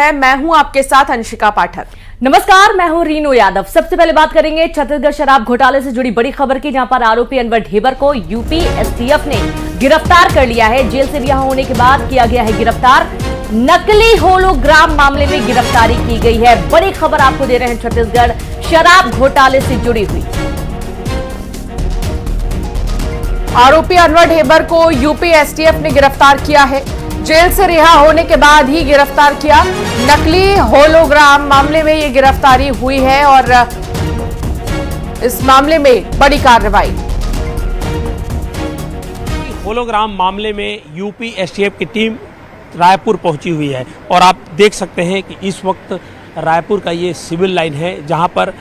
मैं हूं आपके साथ अंशिका पाठक। नमस्कार, मैं हूं रीनू यादव। सबसे पहले बात करेंगे छत्तीसगढ़ शराब घोटाले से जुड़ी बड़ी खबर की, जहां पर आरोपी अनवर ढेबर को यूपी एसटीएफ ने गिरफ्तार कर लिया है। जेल से रिहा होने के बाद किया गया है गिरफ्तार। नकली होलोग्राम मामले में गिरफ्तारी की गई है। बड़ी खबर आपको दे रहे हैं छत्तीसगढ़ शराब घोटाले से जुड़ी हुई। आरोपी अनवर ढेबर को यूपी एसटीएफ ने गिरफ्तार किया है। जेल से रिहा होने के बाद ही गिरफ्तार किया। नकली होलोग्राम मामले में ये गिरफ्तारी हुई है और इस मामले में बड़ी कार्रवाई। होलोग्राम मामले में यूपी एसटीएफ की टीम रायपुर पहुंची हुई है और आप देख सकते हैं कि इस वक्त रायपुर का ये सिविल लाइन है, जहां पर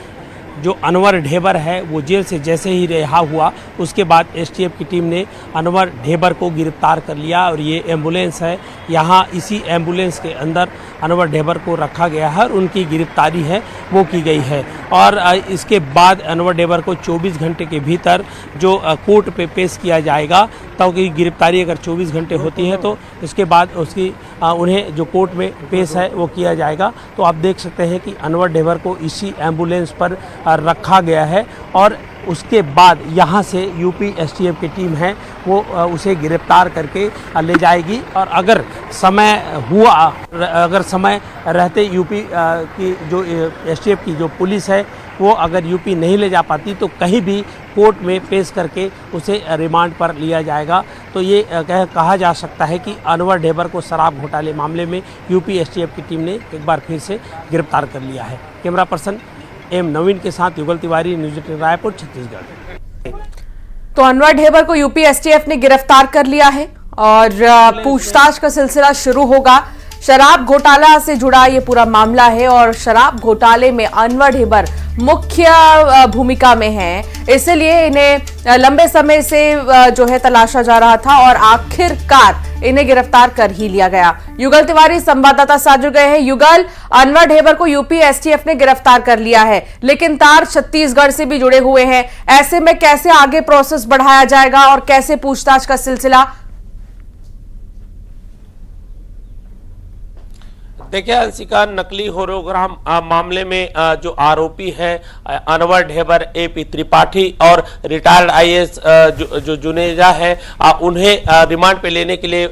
जो अनवर ढेबर है वो जेल से जैसे ही रिहा हुआ उसके बाद एसटीएफ की टीम ने अनवर ढेबर को गिरफ्तार कर लिया और ये एम्बुलेंस है, यहाँ इसी एम्बुलेंस के अंदर अनवर ढेबर को रखा गया है और उनकी गिरफ्तारी है वो की गई है। और इसके बाद अनवर ढेबर को 24 घंटे के भीतर जो कोर्ट पे पेश किया जाएगा, क्योंकि गिरफ्तारी अगर 24 घंटे होती है तो इसके बाद उसकी उन्हें जो कोर्ट में पेश है वो किया जाएगा। तो आप देख सकते हैं कि अनवर ढेबर को इसी एम्बुलेंस पर रखा गया है और उसके बाद यहाँ से यूपी एसटीएफ की टीम है वो उसे गिरफ्तार करके ले जाएगी। और अगर समय रहते यूपी की जो एसटीएफ की जो पुलिस है वो अगर यूपी नहीं ले जा पाती तो कहीं भी कोर्ट में पेश करके उसे रिमांड पर लिया जाएगा। तो ये कहा जा सकता है कि अनवर ढेबर को शराब घोटाले मामले में यूपी एसटीएफ की टीम ने एक बार फिर से गिरफ्तार कर लिया है। कैमरा पर्सन एम नवीन के साथ युगल तिवारी, न्यूज़ 18 रायपुर, छत्तीसगढ़। तो अनवर ढेबर को यूपी एसटीएफ ने गिरफ्तार कर लिया है और पूछताछ का सिलसिला शुरू होगा। शराब घोटाला से जुड़ा ये पूरा मामला है और शराब घोटाले में अनवर ढेबर मुख्य भूमिका में है, इसलिए इन्हें लंबे समय से जो है तलाशा जा रहा था और आखिरकार इन्हें गिरफ्तार कर ही लिया गया। युगल तिवारी संवाददाता साथ जुड़ गए हैं। युगल, अनवर ढेबर को यूपी एसटीएफ ने गिरफ्तार कर लिया है, लेकिन तार छत्तीसगढ़ से भी जुड़े हुए हैं। ऐसे में कैसे आगे प्रोसेस बढ़ाया जाएगा और कैसे पूछताछ का सिलसिला? देखिए अंशिका, नकली होलोग्राम मामले में जो आरोपी है अनवर ढेबर, एपी त्रिपाठी और रिटायर्ड आईएएस जो जुनेजा है, उन्हें रिमांड पे लेने के लिए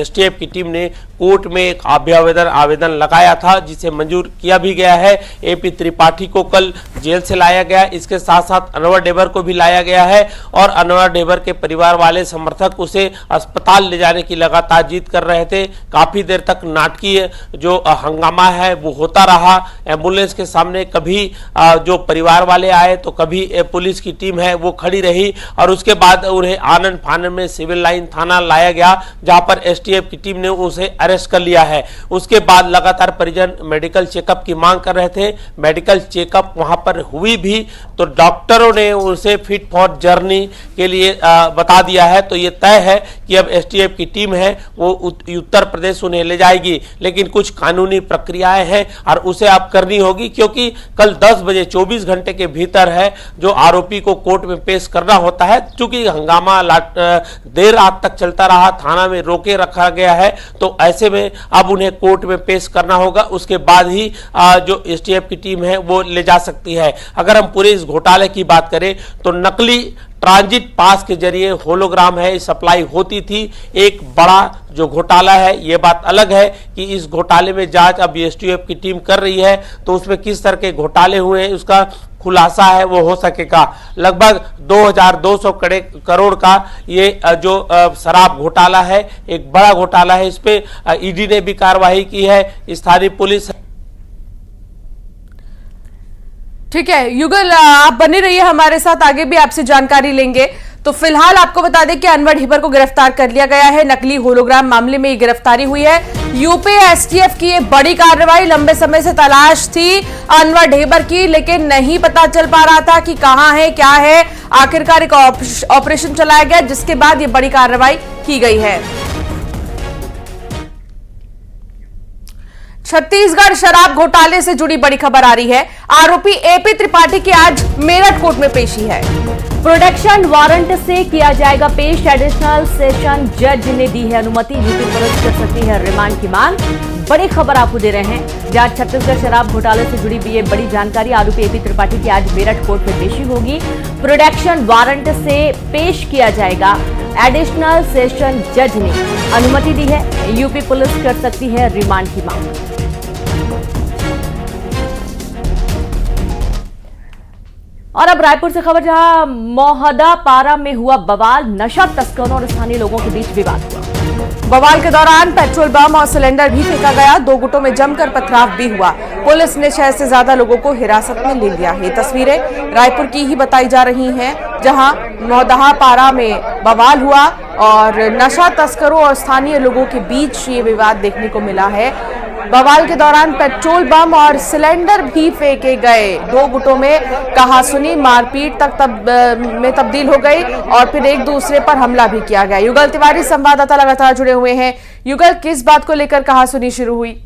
एसटीएफ की टीम ने कोर्ट में एक आवेदन लगाया था, जिसे मंजूर किया भी गया है। एपी त्रिपाठी को कल जेल से लाया गया, इसके साथ साथ अनवर ढेबर को भी लाया गया है और अनवर ढेबर के परिवार वाले समर्थक उसे अस्पताल ले जाने की लगातार जिद कर रहे थे। काफी देर तक नाटकीय जो हंगामा है वो होता रहा। एम्बुलेंस के सामने कभी जो परिवार वाले आए तो कभी पुलिस की टीम है वो खड़ी रही और उसके बाद उन्हें आनन फानन में सिविल लाइन थाना लाया गया, जहां पर एसटीएफ की टीम ने उसे अरेस्ट कर लिया है। उसके बाद लगातार परिजन मेडिकल चेकअप की मांग कर रहे थे। मेडिकल चेकअप वहां पर हुई भी तो डॉक्टरों ने उसे फिट फॉर जर्नी के लिए बता दिया है। तो ये तय है कि अब एसटीएफ की टीम है वो उत्तर प्रदेश उन्हें ले जाएगी, लेकिन कुछ कानूनी प्रक्रियाएं हैं और उसे अब करनी होगी, क्योंकि कल 10 बजे 24 घंटे के भीतर है जो आरोपी को कोर्ट में पेश करना होता है। चूंकि हंगामा देर रात तक चलता रहा, थाना में रोके रखा गया है, तो ऐसे में अब उन्हें कोर्ट में पेश करना होगा। उसके बाद ही जो एसटीएफ की टीम है वो ले जा सकती है। अगर हम पूरे इस घोटाले की बात करें तो नकली ट्रांजिट पास के जरिए होलोग्राम है सप्लाई होती थी। एक बड़ा जो घोटाला है, ये बात अलग है कि इस घोटाले में जांच अब एसटीएफ की टीम कर रही है, तो उसमें किस तरह के घोटाले हुए हैं उसका खुलासा है वो हो सकेगा। लगभग 2200 करोड़ का ये जो शराब घोटाला है, एक बड़ा घोटाला है। इस पे ईडी ने भी कार्रवाई की है, स्थानीय पुलिस। ठीक है युगल, आप बने रहिए हमारे साथ, आगे भी आपसे जानकारी लेंगे। तो फिलहाल आपको बता दें कि अनवर ढेबर को गिरफ्तार कर लिया गया है। नकली होलोग्राम मामले में गिरफ्तारी हुई है। यूपी एसटीएफ की ये बड़ी कार्रवाई। लंबे समय से तलाश थी अनवर ढेबर की, लेकिन नहीं पता चल पा रहा था कि कहां है क्या है। आखिरकार एक ऑपरेशन चलाया गया, जिसके बाद ये बड़ी कार्रवाई की गई है। छत्तीसगढ़ शराब घोटाले से जुड़ी बड़ी खबर आ रही है। आरोपी एपी त्रिपाठी की आज मेरठ कोर्ट में पेशी है। प्रोडक्शन वारंट से किया जाएगा पेश। एडिशनल सेशन जज ने दी है अनुमति। यूपी पुलिस कर सकती है रिमांड की मांग। बड़ी खबर आपको दे रहे हैं, जहां छत्तीसगढ़ शराब घोटाले से जुड़ी भी ये बड़ी जानकारी। आरोपी एपी त्रिपाठी की आज मेरठ कोर्ट में पेशी होगी। प्रोटेक्शन वारंट से पेश किया जाएगा। एडिशनल सेशन जज ने अनुमति दी है। यूपी पुलिस कर सकती है रिमांड की मांग। और अब रायपुर से खबर, जहां मोहदा पारा में हुआ बवाल। नशा तस्करों और स्थानीय लोगों के बीच विवाद हुआ। बवाल के दौरान पेट्रोल बम और सिलेंडर भी फेंका गया। दो गुटों में जमकर पथराव भी हुआ। पुलिस ने 6 से ज्यादा लोगों को हिरासत में ले लिया है। तस्वीरें रायपुर की ही बताई जा रही हैं, जहां मोहदा पारा में बवाल हुआ और नशा तस्करों और स्थानीय लोगों के बीच ये विवाद देखने को मिला है। बवाल के दौरान पेट्रोल बम और सिलेंडर भी फेंके गए। दो गुटों में कहासुनी, मारपीट तक में तब्दील हो गई और फिर एक दूसरे पर हमला भी किया गया। युगल तिवारी संवाददाता लगातार जुड़े हुए हैं। युगल, किस बात को लेकर कहासुनी शुरू हुई?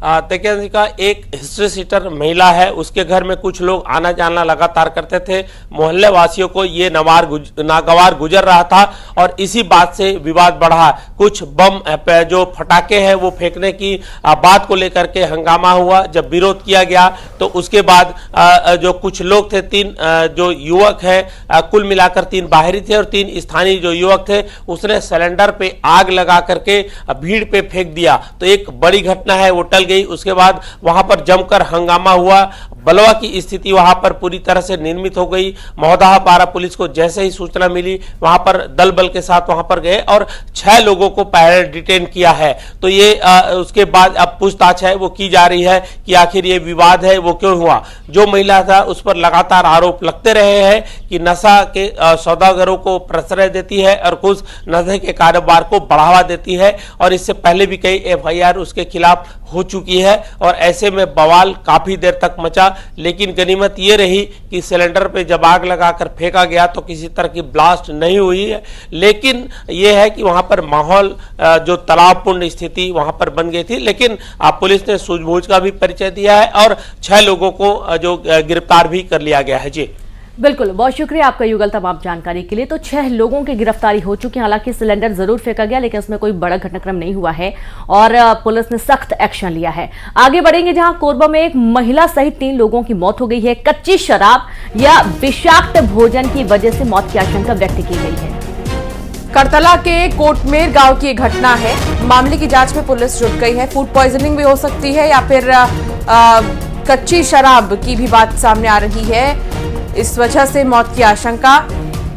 देखिए अंशिका, एक हिस्ट्री सीटर महिला है, उसके घर में कुछ लोग आना जाना लगातार करते थे। मोहल्ले वासियों को ये नागवार गुजर रहा था और इसी बात से विवाद बढ़ा। कुछ बम जो फटाके हैं वो फेंकने की बात को लेकर के हंगामा हुआ। जब विरोध किया गया तो उसके बाद जो कुछ लोग थे, 3 जो युवक है, कुल मिलाकर 3 बाहरी थे और 3 स्थानीय जो युवक थे, उसने सिलेंडर पे आग लगा करके भीड़ पे फेंक दिया। तो एक बड़ी घटना है वो टल गई। उसके बाद वहां पर जमकर हंगामा हुआ। बलवा की स्थिति वहां पर पूरी तरह से निर्मित हो गई। मोहदा पारा पुलिस को जैसे ही सूचना मिली, वहां पर दल बल के साथ वहां पर गए और 6 लोगों को पहले डिटेन किया है। तो ये उसके बाद अब पूछताछ है वो की जा रही है कि आखिर ये विवाद है वो क्यों हुआ। जो महिला था उस पर लगातार आरोप लगते रहे हैं कि नशा के सौदागरों को प्रश्रय देती है और कुछ नशे के कारोबार को बढ़ावा देती है और इससे पहले भी कई FIR उसके खिलाफ हो चुकी है। और ऐसे में बवाल काफी देर तक मचा, लेकिन गनीमत ये रही कि सिलेंडर पे जब आग लगाकर फेंका गया तो किसी तरह की ब्लास्ट नहीं हुई है। लेकिन ये है कि वहां पर माहौल जो तनावपूर्ण स्थिति वहां पर बन गई थी। लेकिन पुलिस ने सूझबूझ का भी परिचय दिया है और 6 लोगों को जो गिरफ्तार भी कर लिया गया है। जी बिल्कुल, बहुत शुक्रिया आपका युगल तमाम जानकारी के लिए। तो 6 लोगों की गिरफ्तारी हो चुकी है। हालांकि सिलेंडर जरूर फेंका गया, लेकिन इसमें कोई बड़ा घटनाक्रम नहीं हुआ है और पुलिस ने सख्त एक्शन लिया है। आगे बढ़ेंगे, जहां कोरबा में एक महिला सहित 3 लोगों की मौत हो गई है। कच्ची शराब या विषाक्त भोजन की वजह से मौत की आशंका व्यक्त की गई है। करतला के कोटमेर गांव की घटना है। मामले की जांच में पुलिस जुट गई है। फूड पॉइजनिंग भी हो सकती है या फिर कच्ची शराब की भी बात सामने आ रही है। इस वजह से मौत की आशंका।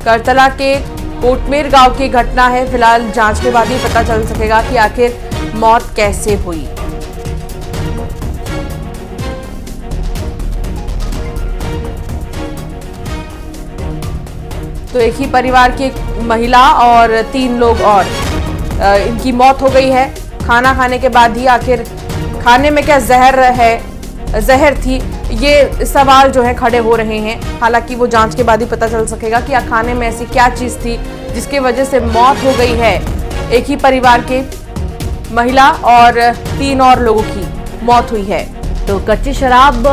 करतला के कोटमेर गांव की घटना है। फिलहाल जांच के बाद ही पता चल सकेगा कि आखिर मौत कैसे हुई। तो एक ही परिवार की महिला और 3 लोग और इनकी मौत हो गई है। खाना खाने के बाद ही आखिर खाने में क्या जहर थी, ये सवाल जो है खड़े हो रहे हैं। हालांकि वो जांच के बाद ही पता चल सकेगा कि खाने में ऐसी क्या चीज थी जिसकी वजह से मौत हो गई है। एक ही परिवार के महिला और 3 और लोगों की मौत हुई है। तो कच्ची शराब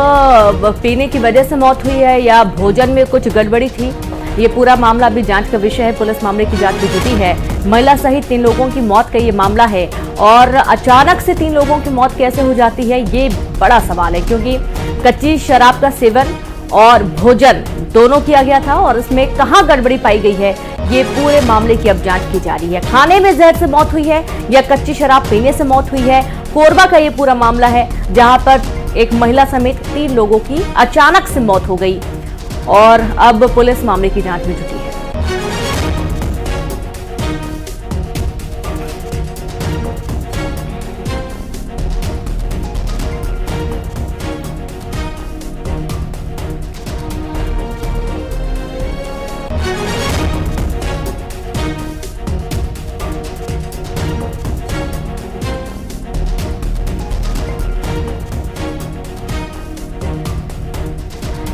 पीने की वजह से मौत हुई है या भोजन में कुछ गड़बड़ी थी, ये पूरा मामला भी जांच का विषय है। पुलिस मामले की जांच में जुटी है। महिला सहित 3 लोगों की मौत का ये मामला है और अचानक से 3 लोगों की मौत कैसे हो जाती है, ये बड़ा सवाल है, क्योंकि कच्ची शराब का सेवन और भोजन दोनों किया गया था और इसमें कहां गड़बड़ी पाई गई है, ये पूरे मामले की अब जांच की जा रही है। खाने में जहर से मौत हुई है या कच्ची शराब पीने से मौत हुई है। कोरबा का ये पूरा मामला है, जहां पर एक महिला समेत 3 लोगों की अचानक से मौत हो गई और अब पुलिस मामले की जांच में जुटी है।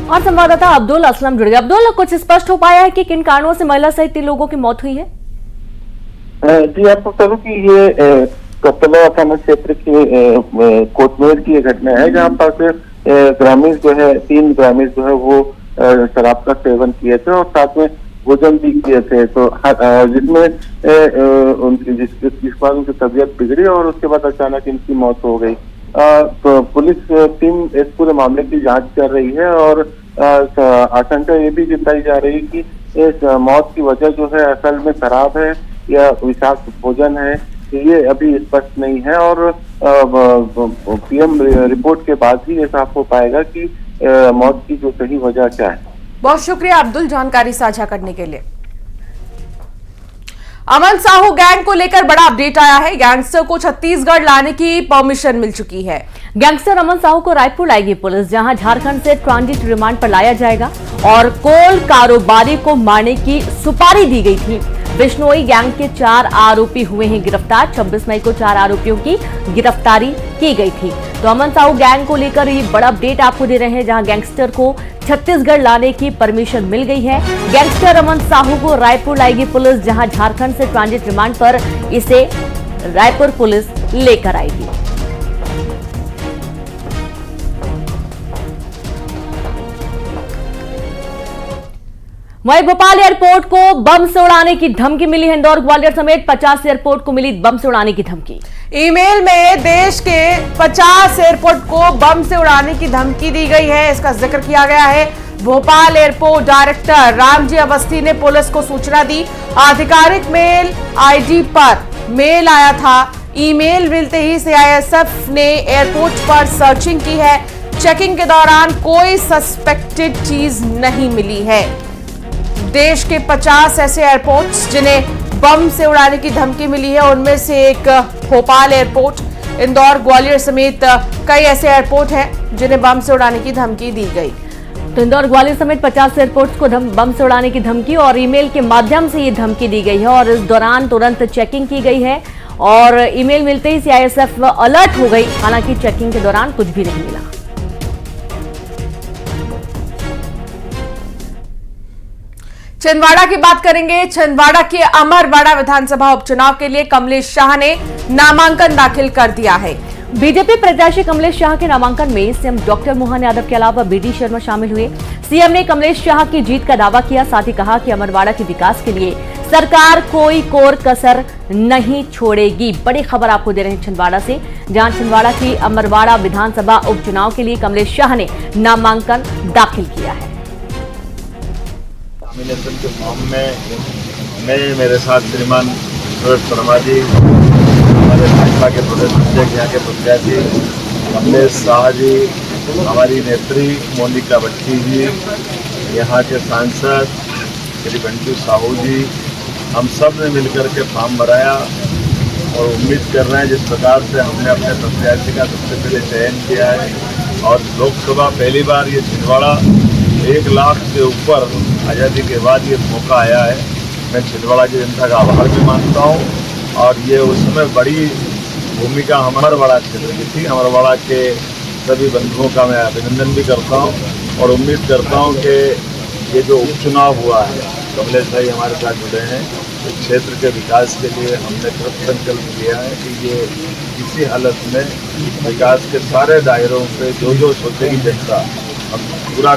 और संवाददाता अब्दुल असलम जुड़ गए। अब्दुल, कुछ स्पष्ट हो पाया है कि किन कारणों से महिला सहित 3 लोगों की मौत हुई है? जी, आपको बता दूं कि ये करतला थाना क्षेत्र के कोटमेर की घटना है, जहाँ पर ग्रामीण जो है 3 ग्रामीण जो है वो शराब का सेवन किए थे और साथ में भोजन भी किए थे, तो जिसमें जिस बार उनकी तबीयत बिगड़ी और उसके बाद अचानक इनकी मौत हो गई। तो पुलिस टीम इस पूरे मामले की जांच कर रही है और आशंका ये भी जताई जा रही है कि इस मौत की वजह जो है असल में शराब है या विषाक्त भोजन है, ये अभी स्पष्ट नहीं है और पीएम रिपोर्ट के बाद ही ये साफ हो पाएगा कि मौत की जो सही वजह क्या है। बहुत शुक्रिया अब्दुल जानकारी साझा करने के लिए। अमन साहू गैंग को लेकर बड़ा अपडेट आया है। गैंगस्टर को छत्तीसगढ़ लाने की परमिशन मिल चुकी है। गैंगस्टर अमन साहू को रायपुर लाएगी पुलिस, जहां झारखंड से ट्रांजिट रिमांड पर लाया जाएगा और कोल कारोबारी को मारने की सुपारी दी गई थी। बिश्नोई गैंग के 4 आरोपी हुए हैं गिरफ्तार। 26 मई को 4 आरोपियों की गिरफ्तारी की गई थी। तो अमन साहू गैंग को लेकर ये बड़ा अपडेट आपको दे रहे हैं, जहां गैंगस्टर को छत्तीसगढ़ लाने की परमिशन मिल गई है। गैंगस्टर अमन साहू को रायपुर लाएगी पुलिस, जहां झारखंड से ट्रांजिट रिमांड पर इसे रायपुर पुलिस लेकर आएगी। वहीं भोपाल एयरपोर्ट को बम से उड़ाने की धमकी मिली है। इंदौर ग्वालियर समेत 50 एयरपोर्ट को मिली बम से उड़ाने की धमकी। ईमेल में देश के 50 एयरपोर्ट को बम से उड़ाने की धमकी दी गई है, इसका जिक्र किया गया है। भोपाल एयरपोर्ट डायरेक्टर रामजी अवस्थी ने पुलिस को सूचना दी। आधिकारिक मेल आईडी पर मेल आया था। ईमेल मिलते ही सीआईएसएफ ने एयरपोर्ट पर सर्चिंग की है। चेकिंग के दौरान कोई सस्पेक्टेड चीज नहीं मिली है। देश के 50 ऐसे एयरपोर्ट्स जिन्हें बम से उड़ाने की धमकी मिली है, उनमें से एक भोपाल एयरपोर्ट, इंदौर ग्वालियर समेत कई ऐसे एयरपोर्ट हैं जिन्हें बम से उड़ाने की धमकी दी गई। तो इंदौर ग्वालियर समेत 50 एयरपोर्ट्स को बम से उड़ाने की धमकी और ईमेल के माध्यम से ये धमकी दी गई है और इस दौरान तुरंत चेकिंग की गई है और ईमेल मिलते ही सीआईएसएफ अलर्ट हो गई। हालांकि चेकिंग के दौरान कुछ भी नहीं मिला। छिंदवाड़ा की बात करेंगे। छिंदवाड़ा के अमरवाड़ा विधानसभा उपचुनाव के लिए कमलेश शाह ने नामांकन दाखिल कर दिया है। बीजेपी प्रत्याशी कमलेश शाह के नामांकन में सीएम डॉक्टर मोहन यादव के अलावा बीडी शर्मा शामिल हुए। सीएम ने कमलेश शाह की जीत का दावा किया, साथ ही कहा कि अमरवाड़ा के विकास के लिए सरकार कोई कोर कसर नहीं छोड़ेगी। बड़ी खबर आपको दे रहे हैं छिंदवाड़ा से, जहां छिंदवाड़ा की अमरवाड़ा विधानसभा उपचुनाव के लिए कमलेश शाह ने नामांकन दाखिल किया है। नॉमिनेशन के फॉर्म में मेरे साथ श्रीमान सुरेश शर्मा जी, हमारे भाजपा के प्रदेश अध्यक्ष यहाँ के प्रत्याशी कमलेश शाह जी, हमारी नेत्री मोनिका बट्टी जी, यहाँ के सांसद श्री बंटू साहू जी, हम सब ने मिलकर के फॉर्म भराया और उम्मीद कर रहे हैं जिस प्रकार से हमने अपने प्रत्याशी का सबसे पहले चयन किया है और लोकसभा पहली बार ये छिंदवाड़ा 1 लाख से ऊपर आज़ादी के बाद ये मौका आया है। मैं छिंदवाड़ा की जनता का आभार भी मानता हूँ और ये उसमें बड़ी भूमिका अमरवाड़ा क्षेत्र की थी। अमरवाड़ा के सभी बंधुओं का मैं अभिनंदन भी करता हूँ और उम्मीद करता हूँ कि ये जो उपचुनाव हुआ है, कमलेश भाई हमारे साथ जुड़े हैं, इस क्षेत्र के विकास के लिए हमने कृत संकल्प किया है कि ये किसी हालत में विकास के सारे दायरों पे जो सोचेगी जनता हम पूरा।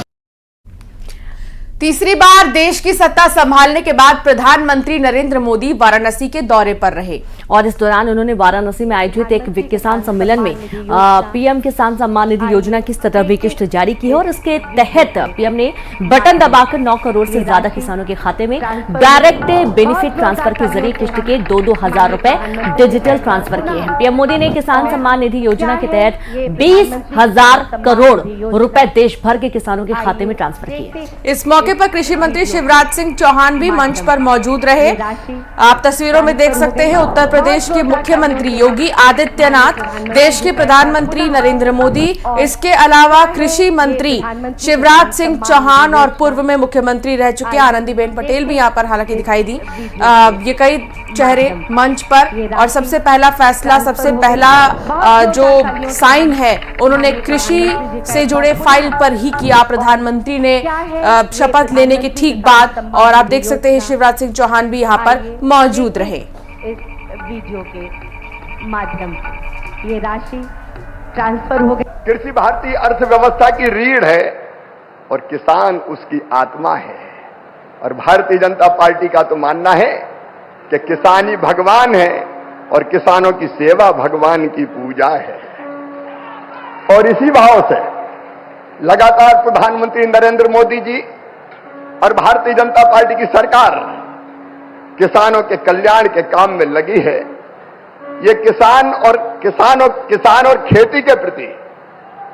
तीसरी बार देश की सत्ता संभालने के बाद प्रधानमंत्री नरेंद्र मोदी वाराणसी के दौरे पर रहे और इस दौरान उन्होंने वाराणसी में आयोजित एक किसान सम्मेलन में पीएम किसान सम्मान निधि योजना की 17वीं किस्त जारी की है और इसके तहत पीएम ने बटन दबाकर 9 करोड़ से ज्यादा किसानों के खाते में डायरेक्ट बेनिफिट ट्रांसफर के जरिए किस्त के 2-2 हजार रुपए डिजिटल ट्रांसफर किए हैं। पीएम मोदी ने किसान सम्मान निधि योजना के तहत 20,000 करोड़ रुपए देश भर के किसानों के खाते में ट्रांसफर किए। इस मौके पर कृषि मंत्री शिवराज सिंह चौहान भी मंच पर मौजूद रहे। आप तस्वीरों में देख सकते हैं उत्तर प्रदेश के मुख्यमंत्री योगी आदित्यनाथ, देश के प्रधानमंत्री नरेंद्र मोदी, इसके अलावा कृषि मंत्री शिवराज सिंह चौहान और पूर्व में मुख्यमंत्री रह चुके आनंदीबेन पटेल भी यहां पर हालांकि दिखाई दी। ये कई चेहरे मंच पर और सबसे पहला फैसला, सबसे पहला जो साइन है उन्होंने कृषि से जुड़े फाइल पर ही किया प्रधानमंत्री ने शपथ लेने के ठीक बाद। और आप देख सकते हैं शिवराज सिंह चौहान भी यहाँ पर मौजूद रहे। इस वीडियो के माध्यम से ये राशि ट्रांसफर हो गई। कृषि भारतीय अर्थव्यवस्था की रीढ़ है और किसान उसकी आत्मा है। और भारतीय जनता पार्टी का तो मानना है कि किसान ही भगवान है और किसानों की सेवा भगवान की पूजा है। और इसी भाव से लगातार प्रधानमंत्री नरेंद्र मोदी जी और भारतीय जनता पार्टी की सरकार किसानों के कल्याण के काम में लगी है। ये किसान और खेती के प्रति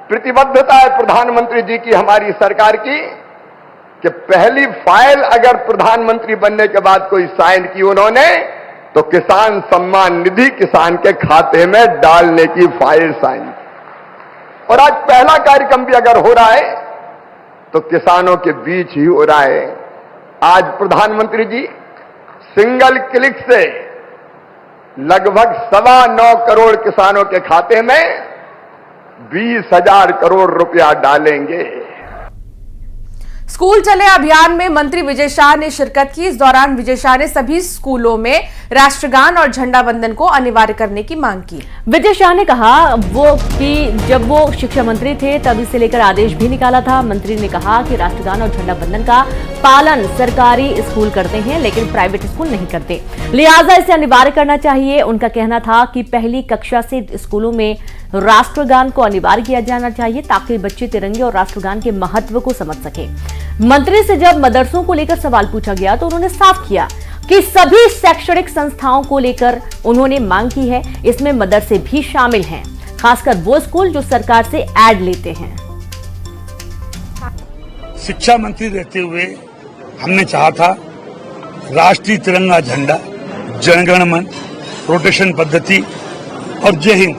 प्रतिबद्धता है प्रधानमंत्री जी की, हमारी सरकार की, कि पहली फाइल अगर प्रधानमंत्री बनने के बाद कोई साइन की उन्होंने, तो किसान सम्मान निधि किसान के खाते में डालने की फाइल साइन की। और आज पहला कार्यक्रम भी अगर हो रहा है तो किसानों के बीच ही हो रहा है। आज प्रधानमंत्री जी सिंगल क्लिक से लगभग 9.25 करोड़ किसानों के खाते में 20,000 करोड़ रुपया डालेंगे। स्कूल चले अभियान में मंत्री विजय शाह ने शिरकत की। इस दौरान विजय शाह ने सभी स्कूलों में राष्ट्रगान और झंडा वंदन को अनिवार्य करने की मांग की। विजय शाह ने कहा कि जब वो शिक्षा मंत्री थे तब इसे लेकर आदेश भी निकाला था। मंत्री ने कहा कि राष्ट्रगान और झंडा वंदन का पालन सरकारी स्कूल करते हैं लेकिन प्राइवेट स्कूल नहीं करते, लिहाजा इसे अनिवार्य करना चाहिए। उनका कहना था कि पहली कक्षा से स्कूलों में राष्ट्रगान को अनिवार्य किया जाना चाहिए ताकि बच्चे तिरंगे और राष्ट्रगान के महत्व को समझ सके। मंत्री से जब मदरसों को लेकर सवाल पूछा गया तो उन्होंने साफ किया कि सभी शैक्षणिक संस्थाओं को लेकर उन्होंने मांग की है, इसमें मदरसे भी शामिल हैं, खासकर वो स्कूल जो सरकार से ऐड लेते हैं। शिक्षा मंत्री रहते हुए हमने चाहा था राष्ट्रीय तिरंगा झंडा, जनगण मन, रोटेशन पद्धति और जय हिंद,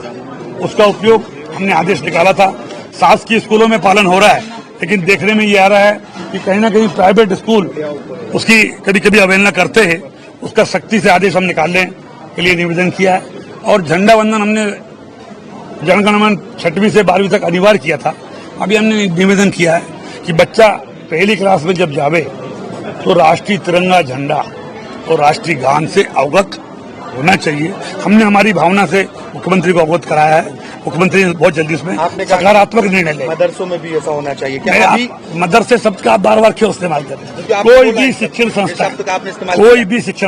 उसका उपयोग हमने आदेश निकाला था। शासकीय स्कूलों में पालन हो रहा है, लेकिन देखने में ये आ रहा है कि कहीं ना कहीं प्राइवेट स्कूल उसकी कभी कभी अवहेलना करते हैं। उसका सख्ती से आदेश हम निकालने के लिए निवेदन किया है। और झंडा वंदन हमने जनगण मन 6वीं से 12वीं तक अनिवार्य किया था। अभी हमने निवेदन किया है कि बच्चा पहली क्लास में जब जावे तो राष्ट्रीय तिरंगा झंडा और राष्ट्रीय गान से अवगत होना चाहिए। हमने हमारी भावना से मुख्यमंत्री को अवगत कराया है। मुख्यमंत्री ने बहुत जल्दी उसमें सकारात्मक निर्णय ले। मदरसों में भी ऐसा होना चाहिए क्या? अभी मदरसे शब्द का आप बार-बार क्यों इस्तेमाल कर रहे हैं? कोई भी शिक्षण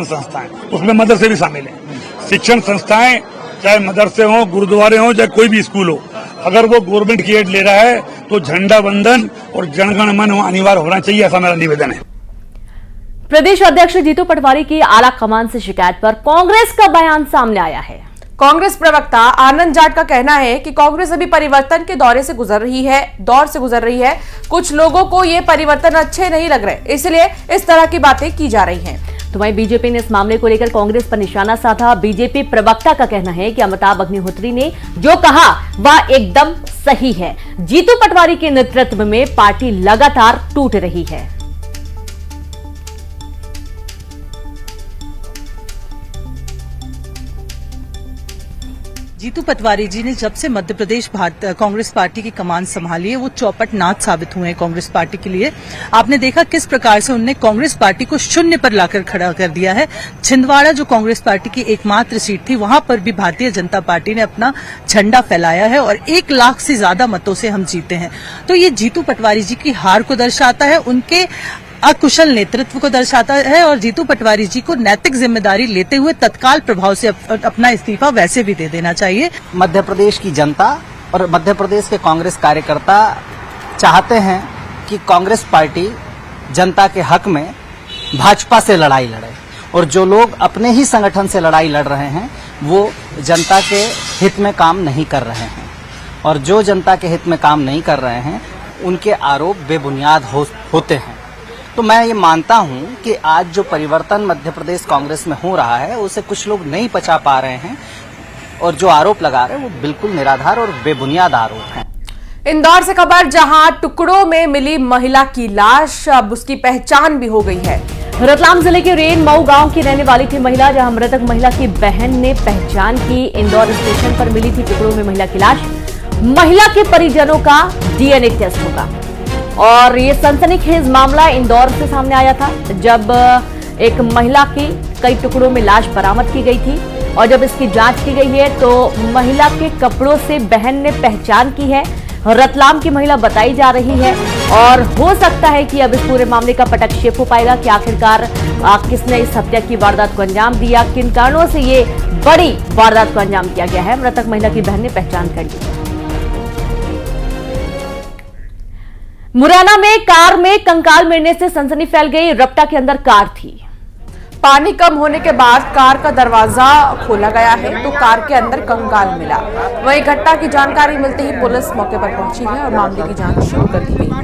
संस्थाएं उसमें मदरसे भी शामिल है। शिक्षण संस्थाएं चाहे मदरसे हो, गुरुद्वारे हो, चाहे कोई भी स्कूल हो, अगर वो गवर्नमेंट की एड ले रहा है तो झंडा वंदन और जनगण मन अनिवार्य होना चाहिए, ऐसा मेरा निवेदन है। प्रदेश अध्यक्ष जीतू पटवारी की आला कमान से शिकायत पर कांग्रेस का बयान सामने आया है। कांग्रेस प्रवक्ता आनंद जाट का कहना है कि कांग्रेस अभी परिवर्तन के दौर से गुजर रही है। कुछ लोगों को ये परिवर्तन अच्छे नहीं लग रहे, इसलिए इस तरह की बातें की जा रही हैं। तो वहीं बीजेपी ने इस मामले को लेकर कांग्रेस पर निशाना साधा। बीजेपी प्रवक्ता का कहना है कि अमिताभ अग्निहोत्री ने जो कहा वह एकदम सही है। जीतू पटवारी के नेतृत्व में पार्टी लगातार टूट रही है। जीतू पटवारी जी ने जब से मध्य प्रदेश कांग्रेस पार्टी की कमान संभाली है वो चौपट नाच साबित हुए हैं कांग्रेस पार्टी के लिए। आपने देखा किस प्रकार से उन्होंने कांग्रेस पार्टी को शून्य पर लाकर खड़ा कर दिया है। छिंदवाड़ा जो कांग्रेस पार्टी की एकमात्र सीट थी वहां पर भी भारतीय जनता पार्टी ने अपना झंडा फैलाया है और 1 लाख से ज्यादा मतों से हम जीते हैं। तो ये जीतू पटवारी जी की हार को दर्शाता है, उनके अकुशल नेतृत्व को दर्शाता है और जीतू पटवारी जी को नैतिक जिम्मेदारी लेते हुए तत्काल प्रभाव से अपना इस्तीफा वैसे भी दे देना चाहिए। मध्य प्रदेश की जनता और मध्य प्रदेश के कांग्रेस कार्यकर्ता चाहते हैं कि कांग्रेस पार्टी जनता के हक में भाजपा से लड़ाई लड़े और जो लोग अपने ही संगठन से लड़ाई लड़ रहे हैं वो जनता के हित में काम नहीं कर रहे हैं और जो जनता के हित में काम नहीं कर रहे हैं उनके आरोप बेबुनियाद होते हैं। तो मैं ये मानता हूं कि आज जो परिवर्तन मध्य प्रदेश कांग्रेस में हो रहा है उसे कुछ लोग नहीं पचा पा रहे हैं और जो आरोप लगा रहे हैं वो बिल्कुल निराधार और बेबुनियाद आरोप हैं। इंदौर से खबर, जहां टुकड़ों में मिली महिला की लाश, अब उसकी पहचान भी हो गई है। रतलाम जिले के रेन मऊ गांव की रहने वाली थी महिला, जहां मृतक महिला की बहन ने पहचान की। इंदौर स्टेशन पर मिली थी टुकड़ों में महिला की लाश। महिला के परिजनों का डीएनए टेस्ट होगा और ये सनसनीखेज मामला इंदौर से सामने आया था जब एक महिला की कई टुकड़ों में लाश बरामद की गई थी और जब इसकी जांच की गई है तो महिला के कपड़ों से बहन ने पहचान की है। रतलाम की महिला बताई जा रही है और हो सकता है कि अब इस पूरे मामले का पटक्षेप हो पाएगा कि आखिरकार किसने इस हत्या की वारदात को अंजाम दिया, किन कारणों से ये बड़ी वारदात को अंजाम दिया गया है। मृतक महिला की बहन ने पहचान कर ली। मुरैना में कार में कंकाल मिलने से सनसनी फैल गई। रपटा के अंदर कार थी। पानी कम होने के बाद कार का दरवाजा खोला गया है तो कार के अंदर कंकाल मिला। वहीं घटना की जानकारी मिलते ही पुलिस मौके पर पहुंची है और मामले की जांच शुरू कर दी गई है।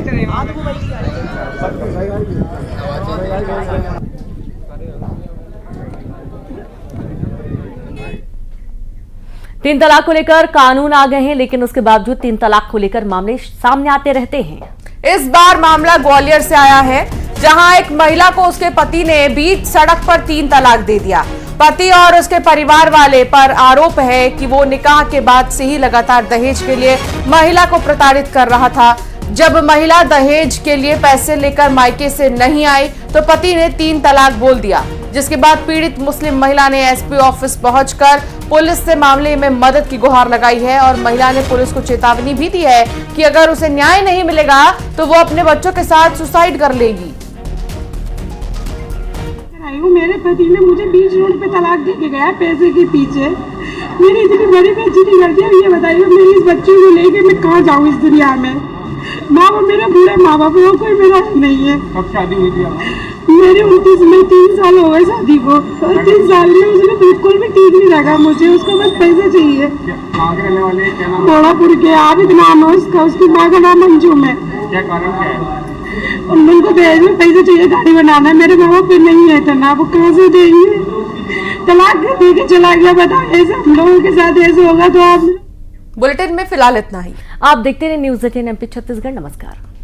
तीन तलाक को लेकर कानून आ गए हैं, लेकिन उसके बावजूद तीन तलाक को लेकर मामले सामने आते रहते हैं। इस बार मामला ग्वालियर से आया है, जहां एक महिला को उसके पति ने बीच सड़क पर 3 तलाक दे दिया। पति और उसके परिवार वाले पर आरोप है कि वो निकाह के बाद से ही लगातार दहेज के लिए महिला को प्रताड़ित कर रहा था। जब महिला दहेज के लिए पैसे लेकर मायके से नहीं आई तो पति ने 3 तलाक बोल दिया, जिसके बाद पीड़ित मुस्लिम महिला ने एसपी ऑफिस पहुंचकर पुलिस से मामले में मदद की गुहार लगाई है और महिला ने पुलिस को चेतावनी भी दी है कि अगर उसे न्याय नहीं मिलेगा तो वो अपने बच्चों के साथ सुसाइड कर लेगी। मेरे पति ने मुझे बीच रोड पे तलाक दे के गया पैसे के पीछे। मेरी इतनी बड़ी बेइज्जती कर दिया। ये बताइए मेरी इस बच्चे को लेके मैं कहाँ जाऊँ इस दुनिया में। माँ बाप मेरा बुरा माँ बाप वो कोई मेरा नहीं है। कब शादी हुई थी? मेरे 29 में 3 साल हो गए शादी को और 3 साल में उसने बिल्कुल भी ठीक नहीं रखा मुझे। उसको बस पैसे चाहिए। रहने वाले क्या नाम? मोड़ापुर के आबिद नाम है उसका। उसकी माँ का नाम मंजूम है। क्या कारण क्या है? उनको दहेज में पैसे चाहिए, गाड़ी बनाना है। मेरे माँ बाप पे नहीं है इतना, वो कहाँ से देंगे? तलाक दे के चला गया। बताइए ऐसे हम लोगों के साथ ऐसे होगा तो आप। बुलेटिन में फिलहाल इतना ही। आप देखते रहे न्यूज़ 18 MP छत्तीसगढ़। नमस्कार।